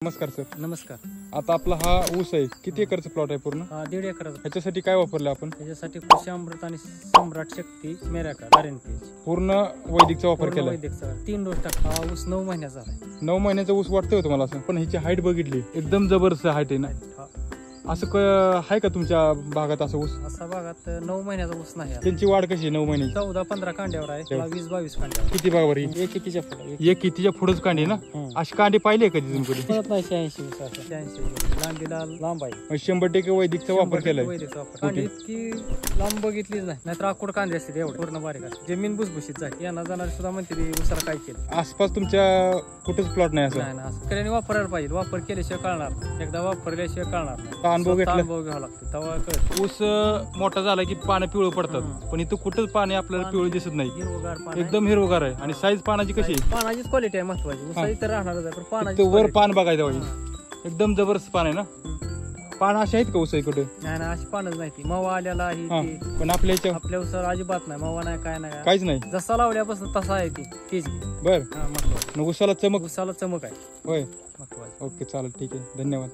नमस्कार सर. नमस्कार. आता आपला हा ऊस आहे, किती एकरचा प्लॉट आहे पूर्ण? 1.5 एकराचा. ह्याच्यासाठी काय वापरलं आपण? त्याच्यासाठी कृषी अमृत आणि सम्राट शक्ती मेराका RNPH पूर्ण वैदिकचा वापर केला. वैदिकचा 3 डोस टाकला. हा ऊस 9 महिन्याचा आहे. 9 महिन्याचा ऊस वाटतोय तुम्हाला असं? पण ह्याची हाईट बघितली, एकदम जबरदस्त हाईट आहे ना. असं आहे का तुमच्या भागात असं ऊस? असा भागात 9 महिन्याचा ऊस नाही. त्यांची वाढ कशी आहे 9 महिन्याची? 14-15 कांड्यावर आहे. 20-22 कांड्यावर. किती बघा बरं, एक कितीच्या पुढे एक कितीच्या पुढेच कांडी ना. अशी कांडी पाहिली आहे कधी तुम्ही? परत नाही. 86 लांबीला लांब आहे. 100% वैदिकचा वापर केलाय. वैदिकचा वापर. कांडी इतकी लांब बघितलीच नाही. नाहीतर आकुड कांदे असते एवढे पूर्ण बारीक असते. जमीन भुसभुशीत जाते. यांना जाणार सुद्धा म्हणते उसाला काय केलं. आसपास तुमच्या कुठेच प्लॉट नाही असं? नाही असं केल्याने वापरायला पाहिजे. वापर केल्याशिवाय कळणार, एकदा वापरल्याशिवाय कळणार. अनुभव घेतला, अनुभव घ्यावा लागतो तेव्हा कळत. ऊस मोठा झाला की पानं पिवळं पडतात, पण इथं कुठंच पाणी आपल्याला पिवळं दिसत नाही. हिरवगार पान एकदम हिरवगार आहे. आणि साईज पानाची कशी आहे? पानाचीच क्वालिटी आहे महत्वाची. उसाई तर राहणारच आहे, पण पानाची वर पान बघायचं पाहिजे. एकदम जबरदस्त पान आहे ना. पान अशी आहेत का उसाई कुठे? नाही अशी पानच नाही. ती मवा आलेला आहे, पण आपल्या उसाला अजिबात नाही. मवा नाही, काय नाही, काहीच नाही. जसा लावल्यापासून तसा आहे ती तेच. बर, उसाला चमक उसाला चमक आहे. होय. महत्वाचं. ओके, चालेल, ठीक आहे, धन्यवाद.